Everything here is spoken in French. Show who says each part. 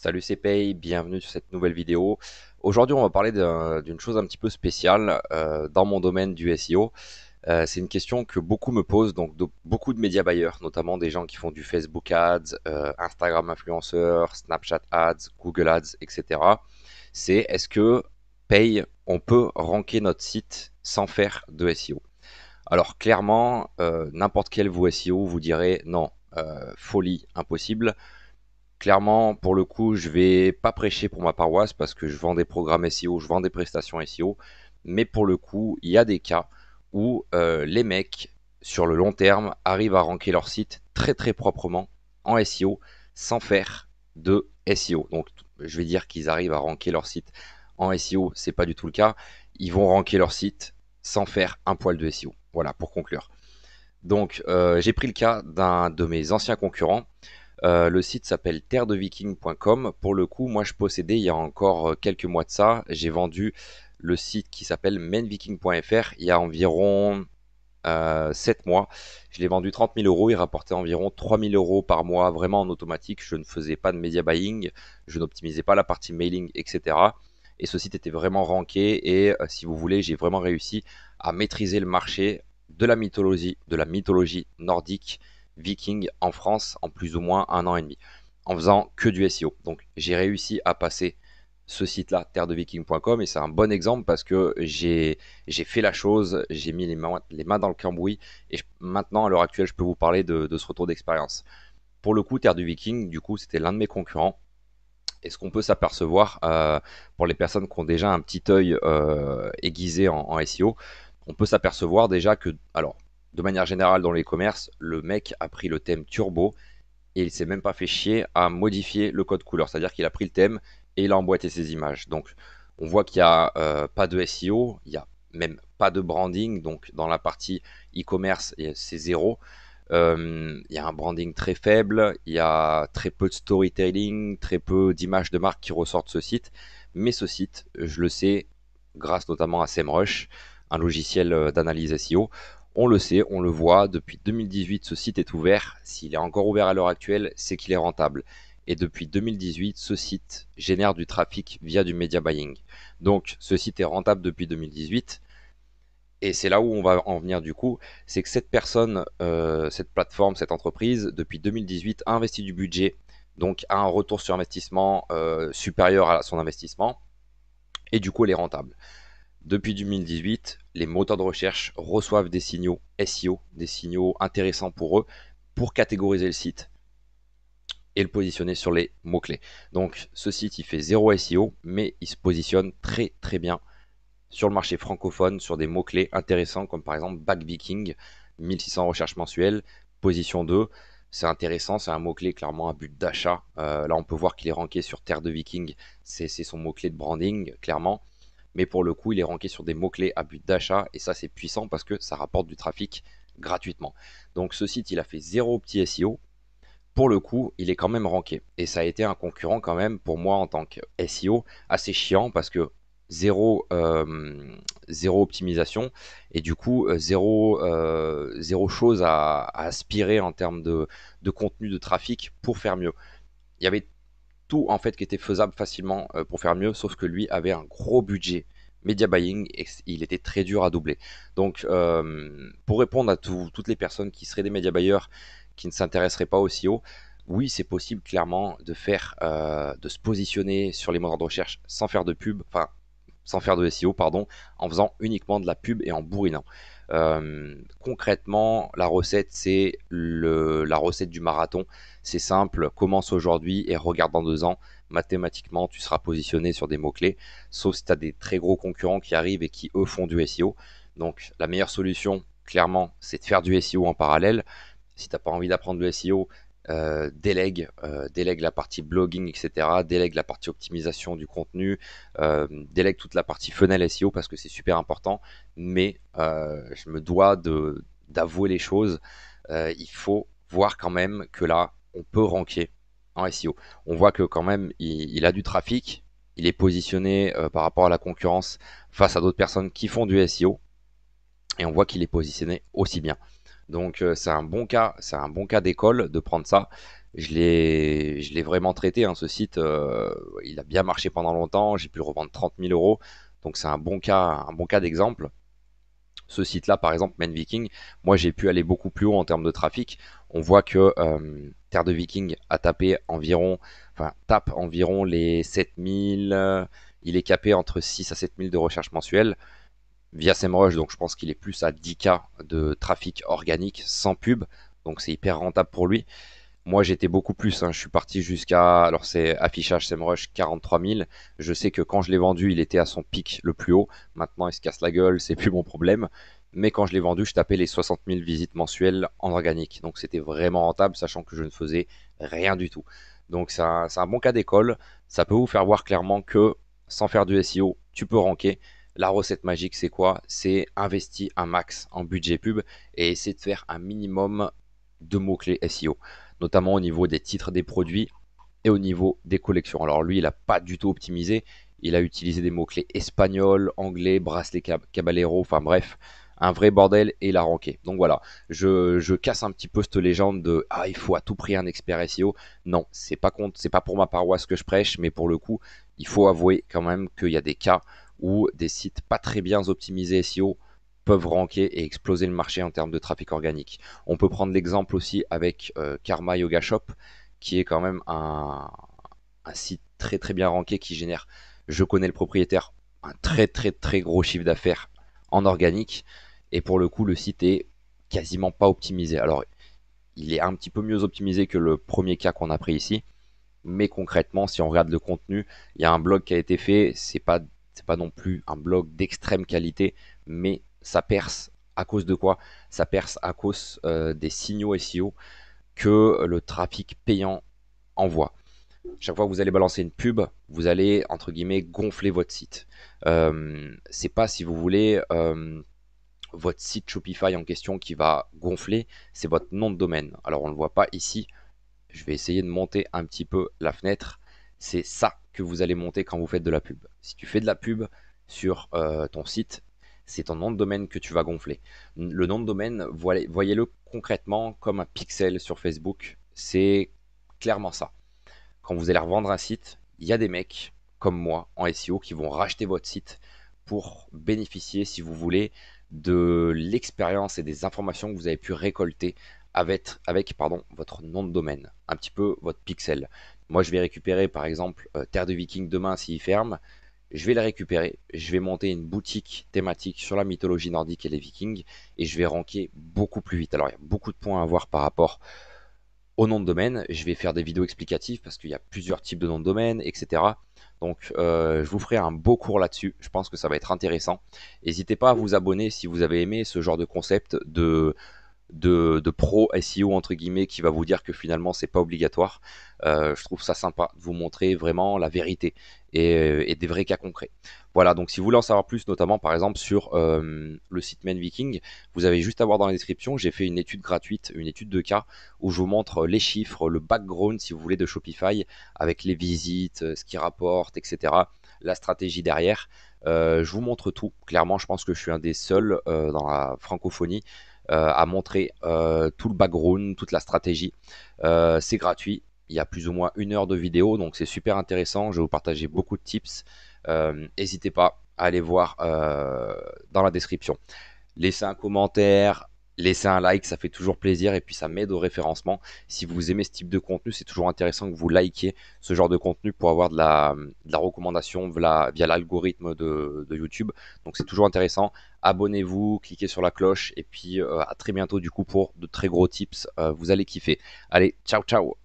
Speaker 1: Salut c'est Pay, bienvenue sur cette nouvelle vidéo. Aujourd'hui on va parler d'une chose un petit peu spéciale dans mon domaine du SEO. C'est une question que beaucoup me posent, donc beaucoup de médias buyers, notamment des gens qui font du Facebook Ads, Instagram influenceurs, Snapchat Ads, Google Ads, etc. C'est est-ce que Pay, on peut ranker notre site sans faire de SEO? Alors clairement, n'importe quel vous SEO vous dirait non, folie, impossible. Clairement, pour le coup, je vais pas prêcher pour ma paroisse parce que je vends des programmes SEO, je vends des prestations SEO. Mais pour le coup, il y a des cas où les mecs, sur le long terme, arrivent à ranker leur site très très proprement en SEO sans faire de SEO. Donc, je vais dire qu'ils arrivent à ranker leur site en SEO, c'est pas du tout le cas. Ils vont ranker leur site sans faire un poil de SEO. Voilà, pour conclure. Donc, j'ai pris le cas d'un de mes anciens concurrents. Le site s'appelle terredeviking.com. Pour le coup, moi je possédais il y a encore quelques mois de ça, j'ai vendu le site qui s'appelle mainviking.fr il y a environ 7 mois. Je l'ai vendu 30 000 euros, il rapportait environ 3 000 euros par mois, vraiment en automatique. Je ne faisais pas de media buying, je n'optimisais pas la partie mailing, etc. Et ce site était vraiment ranké et si vous voulez, j'ai vraiment réussi à maîtriser le marché de la mythologie nordique viking en France en plus ou moins un an et demi, en faisant que du SEO. Donc j'ai réussi à passer ce site-là, terredeviking.com, et c'est un bon exemple parce que j'ai fait la chose, j'ai mis les mains dans le cambouis, et maintenant, à l'heure actuelle, je peux vous parler de ce retour d'expérience. Pour le coup, Terre du Viking, du coup, c'était l'un de mes concurrents. Et ce qu'on peut s'apercevoir pour les personnes qui ont déjà un petit œil aiguisé en SEO, on peut s'apercevoir déjà que, alors, de manière générale dans les commerces, le mec a pris le thème turbo et il s'est même pas fait chier à modifier le code couleur. C'est-à-dire qu'il a pris le thème et il a emboîté ses images. Donc, on voit qu'il n'y a pas de SEO, il n'y a même pas de branding. Donc, dans la partie e-commerce, c'est zéro. Il y a un branding très faible, il y a très peu de storytelling, très peu d'images de marque qui ressortent de ce site. Mais ce site, je le sais, grâce notamment à SEMrush, un logiciel d'analyse SEO. On le sait, on le voit, depuis 2018, ce site est ouvert. S'il est encore ouvert à l'heure actuelle, c'est qu'il est rentable. Et depuis 2018, ce site génère du trafic via du media buying. Donc, ce site est rentable depuis 2018. Et c'est là où on va en venir du coup, c'est que cette personne, cette plateforme, cette entreprise, depuis 2018, a investi du budget, donc a un retour sur investissement supérieur à son investissement, et du coup elle est rentable. Depuis 2018, les moteurs de recherche reçoivent des signaux SEO, des signaux intéressants pour eux, pour catégoriser le site et le positionner sur les mots-clés. Donc ce site, il fait zéro SEO, mais il se positionne très très bien sur le marché francophone, sur des mots-clés intéressants, comme par exemple Back Viking, 1600 recherches mensuelles, position 2. C'est intéressant, c'est un mot-clé clairement à but d'achat. Là, on peut voir qu'il est ranké sur Terre de Viking, c'est son mot-clé de branding, clairement. Mais pour le coup, il est ranké sur des mots-clés à but d'achat, et ça, c'est puissant parce que ça rapporte du trafic gratuitement. Donc, ce site, il a fait zéro petit SEO. Pour le coup, il est quand même ranké. Et ça a été un concurrent quand même pour moi en tant que SEO assez chiant parce que zéro, zéro optimisation et du coup zéro chose à aspirer en termes de contenu de trafic pour faire mieux. Il y avait tout en fait qui était faisable facilement pour faire mieux, sauf que lui avait un gros budget media buying et il était très dur à doubler. Donc pour répondre à toutes les personnes qui seraient des media buyers qui ne s'intéresseraient pas au SEO, oui c'est possible clairement de faire, de se positionner sur les moteurs de recherche sans faire de pub, enfin sans faire de SEO, pardon, en faisant uniquement de la pub et en bourrinant. Concrètement, la recette, c'est la recette du marathon. C'est simple, commence aujourd'hui et regarde dans 2 ans. Mathématiquement, tu seras positionné sur des mots-clés, sauf si tu as des très gros concurrents qui arrivent et qui, eux, font du SEO. Donc, la meilleure solution, clairement, c'est de faire du SEO en parallèle. Si tu n'as pas envie d'apprendre le SEO, délègue la partie blogging, etc. Délègue la partie optimisation du contenu, délègue toute la partie funnel SEO parce que c'est super important. Mais je me dois d'avouer les choses. Il faut voir quand même que là, on peut ranker en SEO. On voit que quand même, il a du trafic. Il est positionné par rapport à la concurrence face à d'autres personnes qui font du SEO. Et on voit qu'il est positionné aussi bien. Donc c'est un bon cas d'école de prendre ça. Je l'ai vraiment traité, hein, ce site. Il a bien marché pendant longtemps. J'ai pu le revendre 30 000 euros. Donc c'est un bon cas d'exemple. Ce site-là, par exemple, Main Viking, moi j'ai pu aller beaucoup plus haut en termes de trafic. On voit que Terre de Viking a tapé environ, enfin tape environ les 7000. Il est capé entre 6 à 7000 de recherche mensuelle via SEMrush, donc je pense qu'il est plus à 10K de trafic organique sans pub, donc c'est hyper rentable pour lui. Moi j'étais beaucoup plus, hein. Je suis parti jusqu'à, alors c'est affichage SEMrush 43 000, je sais que quand je l'ai vendu il était à son pic le plus haut, maintenant il se casse la gueule, c'est plus mon problème, mais quand je l'ai vendu je tapais les 60 000 visites mensuelles en organique, donc c'était vraiment rentable sachant que je ne faisais rien du tout. Donc c'est un bon cas d'école, ça peut vous faire voir clairement que sans faire du SEO tu peux ranker. La recette magique, c'est quoi? C'est investir un max en budget pub et essayer de faire un minimum de mots-clés SEO, notamment au niveau des titres des produits et au niveau des collections. Alors lui, il n'a pas du tout optimisé. Il a utilisé des mots-clés espagnols, anglais, bracelet caballero, enfin bref, un vrai bordel et il a ranké. Donc voilà, je casse un petit peu cette légende de ah il faut à tout prix un expert SEO. Non, c'est pas pour ma paroisse que je prêche, mais pour le coup, il faut avouer quand même qu'il y a des cas où des sites pas très bien optimisés SEO peuvent ranker et exploser le marché en termes de trafic organique. On peut prendre l'exemple aussi avec Karma Yoga Shop, qui est quand même un site très très bien ranké qui génère, je connais le propriétaire, un très très très gros chiffre d'affaires en organique. Et pour le coup, le site est quasiment pas optimisé. Alors, il est un petit peu mieux optimisé que le premier cas qu'on a pris ici. Mais concrètement, si on regarde le contenu, il y a un blog qui a été fait. C'est pas non plus un blog d'extrême qualité, mais ça perce à cause de quoi? Ça perce à cause des signaux SEO que le trafic payant envoie. Chaque fois que vous allez balancer une pub, vous allez entre guillemets gonfler votre site. C'est pas, si vous voulez, votre site Shopify en question qui va gonfler, c'est votre nom de domaine. Alors on ne le voit pas ici. Je vais essayer de monter un petit peu la fenêtre. C'est ça que vous allez monter quand vous faites de la pub. Si tu fais de la pub sur ton site, c'est ton nom de domaine que tu vas gonfler. Le nom de domaine, voyez-le concrètement comme un pixel sur Facebook. C'est clairement ça. Quand vous allez revendre un site, il y a des mecs comme moi en SEO qui vont racheter votre site pour bénéficier, si vous voulez, de l'expérience et des informations que vous avez pu récolter avec votre nom de domaine, un petit peu votre pixel. Moi, je vais récupérer par exemple Terre de Viking demain s'il ferme. Je vais le récupérer, je vais monter une boutique thématique sur la mythologie nordique et les Vikings et je vais ranker beaucoup plus vite. Alors, il y a beaucoup de points à voir par rapport au nom de domaine. Je vais faire des vidéos explicatives parce qu'il y a plusieurs types de noms de domaine, etc. Donc, je vous ferai un beau cours là-dessus. Je pense que ça va être intéressant. N'hésitez pas à vous abonner si vous avez aimé ce genre de concept de pro SEO entre guillemets qui va vous dire que finalement c'est pas obligatoire. Je trouve ça sympa de vous montrer vraiment la vérité et des vrais cas concrets. Voilà, donc si vous voulez en savoir plus, notamment par exemple sur le site Main Viking, vous avez juste à voir dans la description, j'ai fait une étude gratuite, une étude de cas où je vous montre les chiffres, le background si vous voulez de Shopify avec les visites, ce qui rapporte, etc. La stratégie derrière. Je vous montre tout. Clairement, je pense que je suis un des seuls dans la francophonie à montrer tout le background, toute la stratégie. C'est gratuit. Il y a plus ou moins 1 heure de vidéo, donc c'est super intéressant. Je vais vous partager beaucoup de tips. N'hésitez pas à aller voir dans la description. Laissez un commentaire, laissez un like, ça fait toujours plaisir et puis ça m'aide au référencement. Si vous aimez ce type de contenu, c'est toujours intéressant que vous likiez ce genre de contenu pour avoir de la recommandation via l'algorithme de YouTube. Donc c'est toujours intéressant. Abonnez-vous, cliquez sur la cloche et puis à très bientôt du coup pour de très gros tips. Vous allez kiffer. Allez, ciao ciao.